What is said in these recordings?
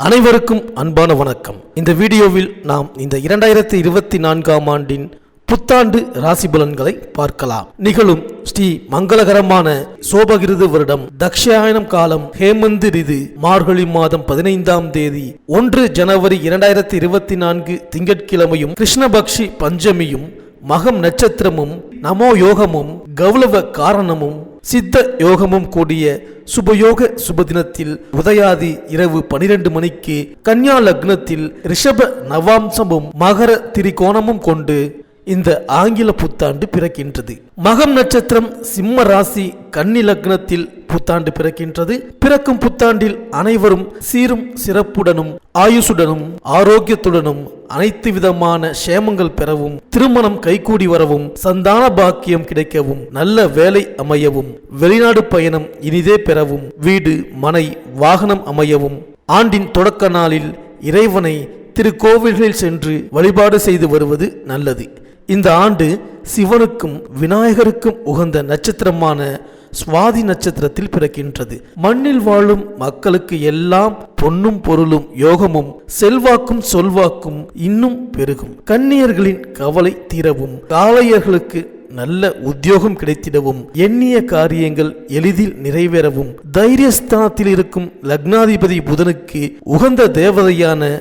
அனைவருக்கும் அன்பான வணக்கம். இந்த வீடியோவில் நாம் இந்த 2024ஆம் ஆண்டின் புத்தாண்டு ராசி பலன்களை பார்க்கலாம். நிகழும் ஸ்ரீ மங்களகரமான சோபகிருது வருடம் தக்ஷாயனம் காலம் ஹேமந்த் ரிது மார்கழி மாதம் 15ஆம் தேதி 1 ஜனவரி 2024 திங்கட்கிழமையும் கிருஷ்ணபக்ஷி பஞ்சமியும் மகம் நட்சத்திரமும் நமோ யோகமும் கௌலவ காரணமும் சித்த யோகமும் கூடிய சுபயோக சுபதினத்தில் உதயாதி இரவு 12 மணிக்கு கன்யா லக்னத்தில் ரிஷப நவாம்சமும் மகர திரிகோணமும் கொண்டு இந்த ஆங்கில புத்தாண்டு பிறக்கின்றது. மகம் நட்சத்திரம் சிம்ம ராசி கன்னி லக்னத்தில் புத்தாண்டு பிறக்கின்றது. பிறக்கும் புத்தாண்டில் அனைவரும் சீரும் சிறப்புடனும் ஆயுசுடனும் ஆரோக்கியத்துடனும் அனைத்து விதமான சேமங்கள் பெறவும், திருமணம் கைகூடி வரவும், சந்தான பாக்கியம் கிடைக்கவும், நல்ல வேலை அமையவும், வெளிநாடு பயணம் இனிதே பெறவும், வீடு மனை வாகனம் அமையவும், ஆண்டின் தொடக்க நாளில் இறைவனை திருக்கோவில்களில் சென்று வழிபாடு செய்து வருவது நல்லது. இந்த ஆண்டு சிவனுக்கும் விநாயகருக்கும் உகந்த நட்சத்திரமான சுவாதி நட்சத்திரத்தில் பிறக்கின்றது. மண்ணில் வாழும் மக்களுக்கு எல்லாம் பொன்னும் பொருளும் யோகமும் செல்வாக்கும் சொல்வாக்கும் இன்னும் பெருகும். கன்னியர்களின் கவலை தீரவும், காளையர்களுக்கு நல்ல உத்தியோகம் கிடைத்திடவும், எண்ணிய காரியங்கள் எளிதில் நிறைவேறவும், தைரியஸ்தானத்தில் இருக்கும் லக்னாதிபதி புதனுக்கு உகந்த தேவதையான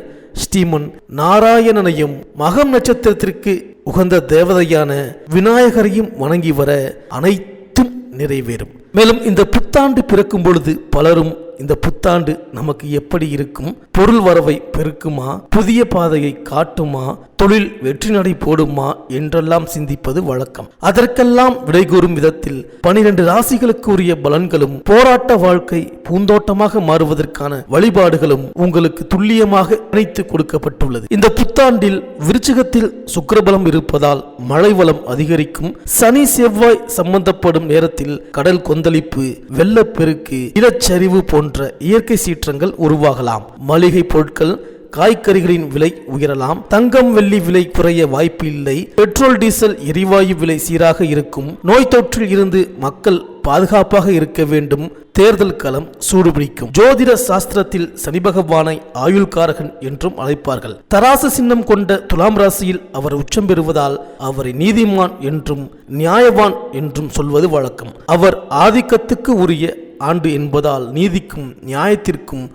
ஸ்ரீமன் நாராயணனையும் மகம் நட்சத்திரத்திற்கு உகந்த தேவதையான விநாயகரையும் வணங்கி வர அனைத்தும் நிறைவேறும். மேலும் இந்த புத்தாண்டு பிறக்கும் பொழுது பலரும் இந்த புத்தாண்டு நமக்கு எப்படி இருக்கும், பொருள் வரவை பெருக்குமா, புதிய பாதையை காட்டுமா, தொழில் வெற்றி நடை போடுமா என்றெல்லாம் சிந்திப்பது வழக்கம். அதற்கெல்லாம் விடை கூறும் விதத்தில் 12 ராசிகளுக்கு உரிய பலன்களும் போராட்ட வாழ்க்கை பூந்தோட்டமாக மாறுவதற்கான வழிபாடுகளும் உங்களுக்கு துல்லியமாக இணைத்து கொடுக்கப்பட்டுள்ளது. இந்த புத்தாண்டில் விருச்சிகத்தில் சுக்கிரபலம் இருப்பதால் மழை வளம் அதிகரிக்கும். சனி செவ்வாய் சம்பந்தப்படும் நேரத்தில் கடல் கொந்தளிப்பு, வெள்ளப்பெருக்கு, இடச்சரிவு போன்ற இயற்கை சீற்றங்கள் உருவாகலாம். மளிகை பொருட்கள் காய்கறிகளின் விலை உயரலாம். தங்கம் வெள்ளி விலை குறைய வாய்ப்பு இல்லை. பெட்ரோல் டீசல் எரிவாயு விலை சீராக இருக்கும். நோய் தொற்றில் இருந்து மக்கள் பாதுகாப்பாக இருக்க வேண்டும். தேர்தல் களம் சூடுபிடிக்கும். ஜோதிட சாஸ்திரத்தில் சனி பகவானை ஆயுள்காரகன் என்றும் அழைப்பார்கள். தராசு சின்னம் கொண்ட துலாம் ராசியில் அவர் உச்சம் பெறுவதால் அவரை நீதிமான் என்றும் நியாயவான் என்றும் சொல்வது வழக்கம். அவர் ஆதிக்கத்துக்கு உரிய ஆண்டு என்பதால் நீதிக்கும் நியாயத்திற்கும்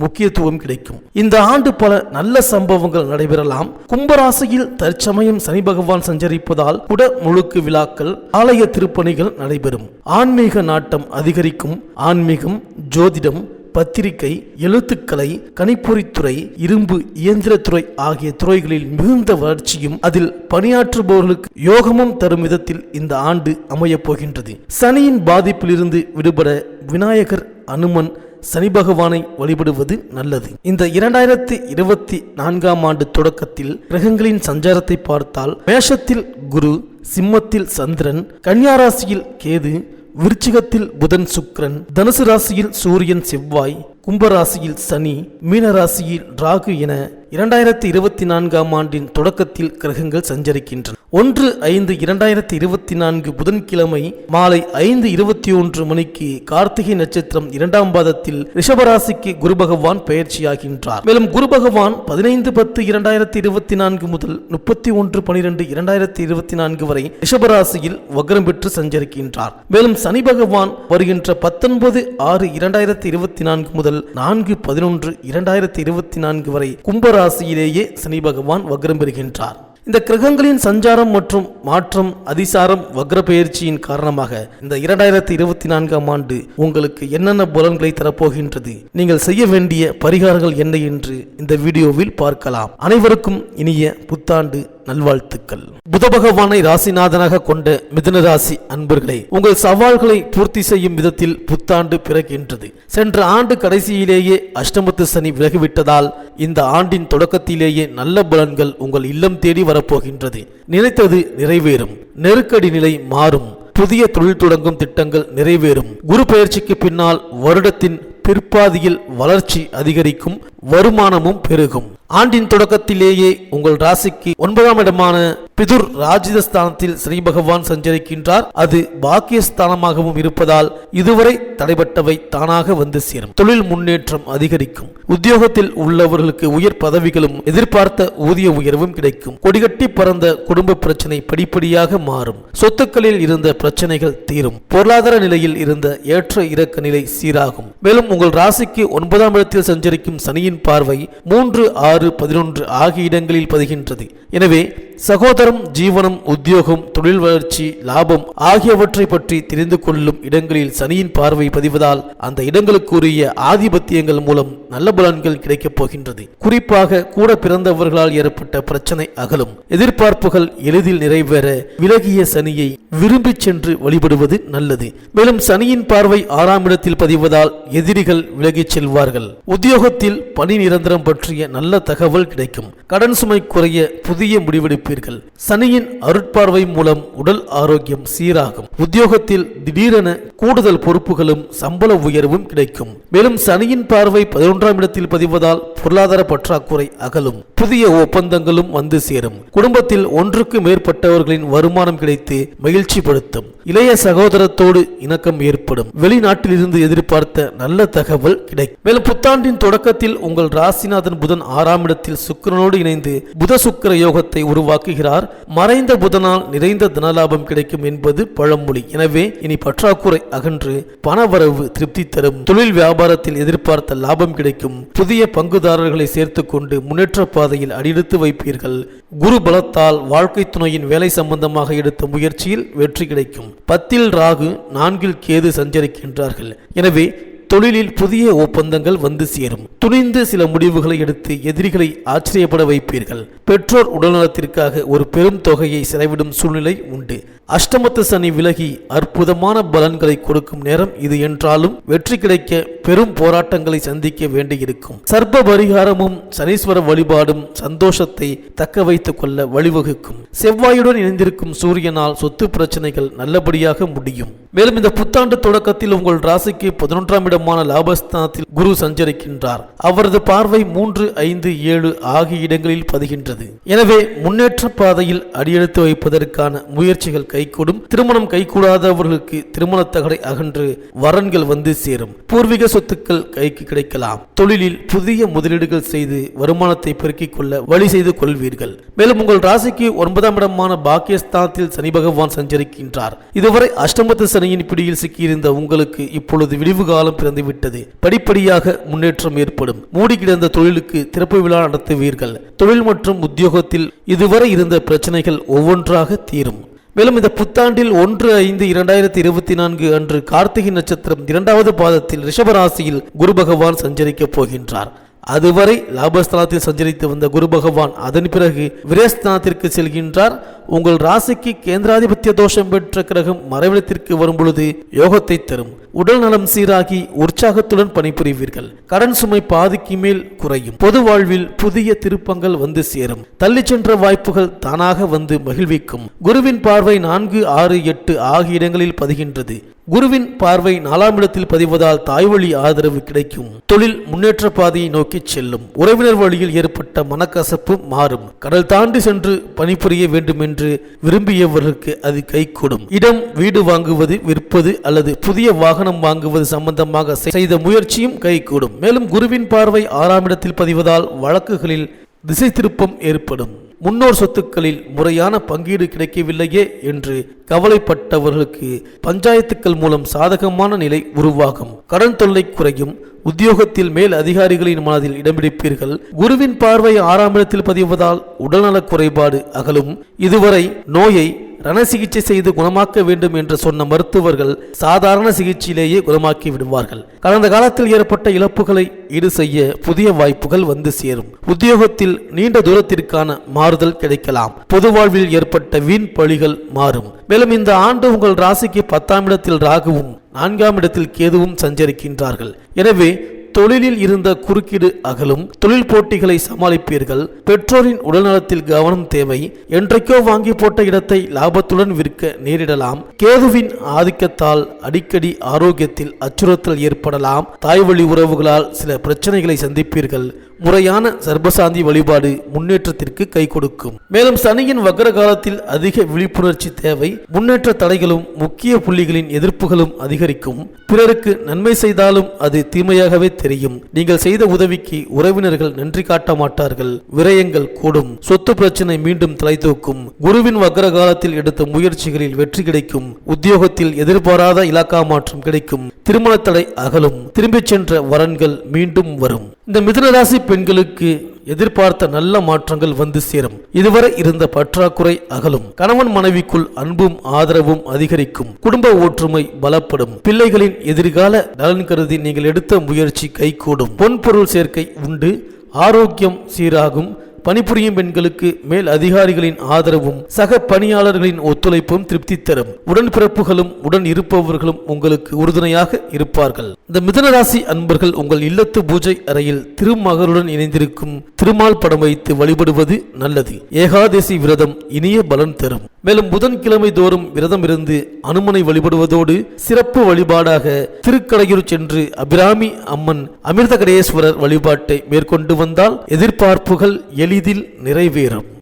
முக்கியத்துவம் கிடைக்கும். இந்த ஆண்டு பல நல்ல சம்பவங்கள் நடைபெறலாம். கும்பராசியில் தற்சமயம் சனி பகவான் சஞ்சரிப்பதால் குட முழுக்கு விழாக்கள், ஆலய திருப்பணிகள் நடைபெறும். ஆன்மீக நாட்டம் அதிகரிக்கும். ஆன்மீகம், ஜோதிடம், பத்திரிகை, எழுத்துக்கலை, கணிப்பொறித்துறை, இரும்பு இயந்திரத்துறை ஆகிய துறைகளில் மிகுந்த வளர்ச்சியும் அதில் பணியாற்றுபவர்களுக்கு யோகமும் தரும் விதத்தில் இந்த ஆண்டு அமையப் போகின்றது. சனியின் பாதிப்பிலிருந்து விடுபட விநாயகர், அனுமன், சனி பகவானை வழிபடுவது நல்லது. இந்த 2024ஆம் ஆண்டு தொடக்கத்தில் கிரகங்களின் சஞ்சாரத்தை பார்த்தால் மேஷத்தில் குரு, சிம்மத்தில் சந்திரன், கன்னியா ராசியில் கேது, விருச்சிகத்தில் புதன் சுக்கிரன், தனுசு ராசியில் சூரியன் செவ்வாய், கும்பராசியில் சனி, மீனராசியில் ராகு என 2024ஆம் ஆண்டின் தொடக்கத்தில் கிரகங்கள் சஞ்சரிக்கின்றன. 1/5/2024 புதன்கிழமை மாலை 5:21 மணிக்கு கார்த்திகை நட்சத்திரம் 2ஆம் பாதத்தில் ரிஷபராசிக்கு குரு பகவான் பெயர்ச்சியாகின்றார். மேலும் குரு பகவான் 15/10/2024 முதல் 31/12/2024 வரை ரிஷபராசியில் வக்ரம் பெற்று சஞ்சரிக்கின்றார். மேலும் சனி பகவான் வருகின்ற 19/6/2024 முதல் 4/11/2024 வரை கும்பராசியிலேயே சனி பகவான் வக்ரம் பெறுகின்றார். இந்த கிரகங்களின் சஞ்சாரம் மற்றும் மாற்றம், அதிசாரம், வக்ர பெயர்ச்சியின் காரணமாக இந்த 2024ஆம் ஆண்டு உங்களுக்கு என்னென்ன பலன்களை தரப்போகின்றது, நீங்கள் செய்ய வேண்டிய பரிகாரங்கள் என்ன என்று இந்த வீடியோவில் பார்க்கலாம். அனைவருக்கும் இனிய புத்தாண்டு நல்வாழ்த்துக்கள். புத பகவானை ராசிநாதனாக கொண்ட மிதுன ராசி அன்பர்களே, உங்கள் சவால்களை பூர்த்தி செய்யும் விதத்தில் புத்தாண்டு பிறக்கின்றது. சென்ற ஆண்டு கடைசியிலேயே அஷ்டமத்து சனி விலகிவிட்டதால் இந்த ஆண்டின் தொடக்கத்திலேயே நல்ல பலன்கள் உங்கள் இல்லம் தேடி வரப்போகின்றது. நினைத்தது நிறைவேறும். நெருக்கடி நிலை மாறும். புதிய தொழில் தொடங்கும் திட்டங்கள் நிறைவேறும். குரு பெயர்ச்சிக்கு பின்னால் வருடத்தின் பிற்பாதியில் வளர்ச்சி அதிகரிக்கும். வருமானமும் பெருகும். ஆண்டின் தொடக்கத்திலேயே உங்கள் ராசிக்கு 9ஆம் இடமான பிதுர் ராஜ்யஸ்தானத்தில் சனி பகவான் சஞ்சரிக்கின்றார். அது பாக்கியஸ்தானமாகவும் இருப்பதால் இதுவரை தடைபட்டவை தானாக வந்து சேரும். தொழில் முன்னேற்றம் அதிகரிக்கும். உத்தியோகத்தில் உள்ளவர்களுக்கு உயர் பதவிகளும் எதிர்பார்த்த ஊதிய உயர்வும் கிடைக்கும். கொடிகட்டி பறந்த குடும்ப பிரச்சனை படிப்படியாக மாறும். சொத்துக்களில் இருந்த பிரச்சனைகள் தீரும். பொருளாதார நிலையில் இருந்த ஏற்ற இறக்க நிலை சீராகும். மேலும் உங்கள் ராசிக்கு 9ஆம் இடத்தில் சஞ்சரிக்கும் சனியின் பார்வை 3, 6, 11 ஆகிய இடங்களில் பதிகின்றது. எனவே சகோதரம், ஜீவனம், உத்தியோகம், தொழில் வளர்ச்சி, லாபம் ஆகியவற்றை பற்றி தெரிந்து கொள்ளும் இடங்களில் சனியின் பார்வை பதிவதால் அந்த இடங்களுக்குரிய ஆதிபத்தியங்கள் மூலம் நல்ல பலன்கள் கிடைக்கப் போகின்றது. குறிப்பாக கூட பிறந்தவர்களால் ஏற்பட்ட பிரச்சனை அகலும். எதிர்பார்ப்புகள் எளிதில் நிறைவேற விலகிய சனியை விரும்பி சென்று வழிபடுவது நல்லது. மேலும் சனியின் பார்வை 6ஆம் இடத்தில் பதிவதால் எதிரிகள் விலகிச் செல்வார்கள். உத்தியோகத்தில் பணி நிரந்தரம் பற்றிய நல்ல தகவல் கிடைக்கும். கடன் சுமை குறைய புதிய முடிவெடுப்பீர்கள். சனியின் அருட்பார்வை மூலம் உடல் ஆரோக்கியம் சீராகும். உத்தியோகத்தில் திடீரென கூடுதல் பொறுப்புகளும் சம்பள உயர்வும் கிடைக்கும். மேலும் சனியின் பார்வை 11ஆம் இடத்தில் பதிவதால் பொருளாதார பற்றாக்குறை அகலும். புதிய ஒப்பந்தங்களும் வந்து சேரும். குடும்பத்தில் ஒன்றுக்கு மேற்பட்டவர்களின் வருமானம் கிடைத்து மகிழ்ச்சிப்படுத்தும். இளைய சகோதரத்தோடு இணக்கம் ஏற்படும். வெளிநாட்டிலிருந்து எதிர்பார்த்த நல்ல தகவல் கிடைக்கும். மேலும் புத்தாண்டின் தொடக்கத்தில் உங்கள் ராசிநாதன் புதன் 6ஆம் இடத்தில் சுக்கிரனோடு இணைந்து புத சுக்கிர யோகத்தை உருவாக்குகிறார். மறைந்த புதனால் நிறைந்த தனலாபம் கிடைக்கும் என்பது பழமொழி. எனவே இனி பற்றாக்குறை அகன்று பணவரவு திருப்தி தரும். தொழில் வியாபாரத்தில் எதிர்பார்த்த லாபம் கிடைக்கும். புதிய பங்குதாரர்களை சேர்த்துக் கொண்டு முன்னேற்ற பாதையில் அடியெடுத்து வைப்பீர்கள். குரு பலத்தால் வாழ்க்கை துணையின் வேலை சம்பந்தமாக எடுத்த முயற்சியில் வெற்றி கிடைக்கும். 10இல் ராகு, 4இல் கேது சஞ்சரிக்கின்றார்கள். எனவே தொழிலில் புதிய ஒப்பந்தங்கள் வந்து சேரும். துணிந்து சில முடிவுகளை எடுத்து எதிரிகளை ஆச்சரியப்பட வைப்பீர்கள். பெற்றோர் உடல்நலத்திற்காக ஒரு பெரும் தொகையை செலவிடும் சூழ்நிலை உண்டு. அஷ்டமத்து சனி விலகி அற்புதமான பலன்களை கொடுக்கும் நேரம் இது என்றாலும் வெற்றி கிடைக்க பெரும் போராட்டங்களை சந்திக்க வேண்டியிருக்கும். சர்ப்ப பரிகாரமும் சனீஸ்வர வழிபாடும் சந்தோஷத்தை தக்க வைத்துக் கொள்ள வழிவகுக்கும். செவ்வாயுடன் இணைந்திருக்கும் சூரியனால் சொத்து பிரச்சனைகள் நல்லபடியாக முடியும். மேலும் இந்த புத்தாண்டு தொடக்கத்தில் உங்கள் ராசிக்கு 11ஆம் இடமான லாபஸ்தானத்தில் குரு சஞ்சரிக்கின்றார். அவரது பார்வை 3, 5, 7 ஆகிய இடங்களில் பதிகின்றது. எனவே முன்னேற்ற பாதையில் அடியெடுத்து வைப்பதற்கான முயற்சிகள் கைகூடும். திருமணம் கைகூடாதவர்களுக்கு திருமண தகடை அகன்று வரன்கள் வந்து சேரும். பூர்வீக சொத்துக்கள் கைக்கு கிடைக்கலாம். தொழிலில் புதிய முதலீடுகள் செய்து வருமானத்தை பெருக்கிக் கொள்ள வழி செய்து கொள்வீர்கள். மேலும் உங்கள் ராசிக்கு 9ஆம் இடமான பாக்கியஸ்தானத்தில் சனி பகவான் சஞ்சரிக்கின்றார். இதுவரை அஷ்டமத்து சனியின் பிடியில் சிக்கியிருந்த உங்களுக்கு இப்பொழுது விடிவு காலம் பிறந்துவிட்டது. படிப்படியாக முன்னேற்ம் ஏற்படும். மூடி கிடந்த தொழிலுக்கு திறப்பு விழா நடத்துவீர்கள். தொழில் மற்றும் உத்தியோகத்தில் இதுவரை இருந்த பிரச்சனைகள் ஒவ்வொன்றாக தீரும். மேலும் இந்த புத்தாண்டில் 1/5/2024 அன்று கார்த்திகை நட்சத்திரம் 2வது பாதத்தில் ரிஷபராசியில் குரு பகவான் சஞ்சரிக்கப் போகின்றார். அதுவரை லாபஸ்தானத்தில் சஞ்சரித்து வந்த குரு பகவான் அதன் பிறகு விரயஸ்தானத்திற்கு செல்கின்றார். உங்கள் ராசிக்கு கேந்திராதிபத்திய தோஷம் பெற்ற கிரகம் மறைவிடத்திற்கு வரும் பொழுது யோகத்தை தரும். உடல் நலம் சீராகி உற்சாகத்துடன் பணிபுரிவீர்கள். கடன் சுமை பாதிக்கு மேல் குறையும். பொது வாழ்வில் புதிய திருப்பங்கள் வந்து சேரும். தள்ளி சென்ற வாய்ப்புகள் தானாக வந்து மகிழ்விக்கும். குருவின் பார்வை 4, 6, 8 ஆகிய இடங்களில் பதிகின்றது. குருவின் பார்வை 4ஆம் இடத்தில் பதிவதால் தாய்வழி ஆதரவு கிடைக்கும். தொழில் முன்னேற்ற பாதையை நோக்கி செல்லும். உறவினர் வழியில் ஏற்பட்ட மனக்கசப்பு மாறும். கடல் தாண்டி சென்று பணிபுரிய வேண்டும் என்று விரும்பியவர்களுக்கு அது கைகூடும். இடம், வீடு வாங்குவது, விற்பது அல்லது புதிய வாகனம் வாங்குவது சம்பந்தமாக செய்த முயற்சியும் கைகூடும். மேலும் குருவின் பார்வை 6ஆம் இடத்தில் பதிவதால் வழக்குகளில் திசை திருப்பம் ஏற்படும். முன்னோர் சொத்துக்களில் முறையான பங்கீடு கிடைக்கவில்லையே என்று கவலைப்பட்டவர்களுக்கு பஞ்சாயத்துக்கள் மூலம் சாதகமான நிலை உருவாகும். கடன் தொல்லை குறையும். உத்தியோகத்தில் மேல் அதிகாரிகளின் மனதில் இடம் பிடிப்பீர்கள். குருவின் பார்வை 6ஆம் இடத்தில் பதிவதால் உடல்நலக் குறைபாடு அகலும். இதுவரை நோயை ரண சிகிச்சை செய்து குணமாக்க வேண்டும் என்று சொன்ன மருத்துவர்கள் சாதாரண சிகிச்சையிலேயே குணமாக்கி விடுவார்கள். கடந்த காலத்தில் ஏற்பட்ட இழப்புகளை ஈடு செய்ய புதிய வாய்ப்புகள் வந்து சேரும். உத்தியோகத்தில் நீண்ட தூரத்திற்கான மாறுதல் கிடைக்கலாம். பொது வாழ்வில் ஏற்பட்ட வீண் பழிகள் மாறும். மேலும் இந்த ஆண்டு உங்கள் ராசிக்கு 10ஆம் இடத்தில் ராகுவும் 4ஆம் இடத்தில் கேதுவும் சஞ்சரிக்கின்றார்கள். எனவே தொழிலில் இருந்த குறுக்கீடு அகலும். தொழில் போட்டிகளை சமாளிப்பீர்கள். பெற்றோரின் உடல்நலத்தில் கவனம் தேவை. என்றைக்கோ வாங்கி போட்ட இடத்தை லாபத்துடன் விற்க நேரிடலாம். கேதுவின் ஆதிக்கத்தால் அடிக்கடி ஆரோக்கியத்தில் அச்சுறுத்தல் ஏற்படலாம். தாய்வழி உறவுகளால் சில பிரச்சனைகளை சந்திப்பீர்கள். முறையான சர்பசாந்தி வழிபாடு முன்னேற்றத்திற்கு கை கொடுக்கும். மேலும் சனியின் வக்ர காலத்தில் அதிக விழிப்புணர்ச்சி தேவை. முன்னேற்ற தடைகளும் முக்கிய புள்ளிகளின் எதிர்ப்புகளும் அதிகரிக்கும். பிறருக்கு நன்மை செய்தாலும் அது தீமையாகவே தெரியும். நீங்கள் செய்த உதவிக்கு உறவினர்கள் நன்றி காட்ட மாட்டார்கள். விரயங்கள் கூடும். சொத்து பிரச்சனை மீண்டும் தலை தூக்கும். குருவின் வக்ர காலத்தில் எடுத்த முயற்சிகளில் வெற்றி கிடைக்கும். உத்தியோகத்தில் எதிர்பாராத இலாக்கா மாற்றம் கிடைக்கும். திருமண தடை அகலும். திரும்பிச் சென்ற வரன்கள் மீண்டும் வரும். இந்த மிதுன ராசி பெண்களுக்கு எதிர்பார்த்த நல்ல மாற்றங்கள் வந்து சேரும். இதுவரை இருந்த பற்றாக்குறை அகலும். கணவன் மனைவிக்குள் அன்பும் ஆதரவும் அதிகரிக்கும். குடும்ப ஒற்றுமை பலப்படும். பிள்ளைகளின் எதிர்கால நலன் கருதி நீங்கள் எடுத்த முயற்சி கைகூடும். பொன்பொருள் சேர்க்கை உண்டு. ஆரோக்கியம் சீராகும். பணிபுரியும் பெண்களுக்கு மேல் அதிகாரிகளின் ஆதரவும் சக பணியாளர்களின் ஒத்துழைப்பும் திருப்தி தரும். உடன்பிறப்புகளும் உடன் இருப்பவர்களும் உங்களுக்கு உறுதுணையாக இருப்பார்கள். இந்த மிதுன ராசி அன்பர்கள் உங்கள் இல்லத்து பூஜை அறையில் திருமகருடன் இணைந்திருக்கும் திருமால் படம் வைத்து வழிபடுவது நல்லது. ஏகாதசி விரதம் இனிய பலன் தரும். மேலும் புதன்கிழமை தோறும் விரதம் இருந்து அனுமனை வழிபடுவதோடு சிறப்பு வழிபாடாக திருக்கடையூர் சென்று அபிராமி அம்மன் அமிர்தகடேஸ்வரர் வழிபாட்டை மேற்கொண்டு வந்தால் எதிர்பார்ப்புகள் எளிதில் நிறைவேறும்.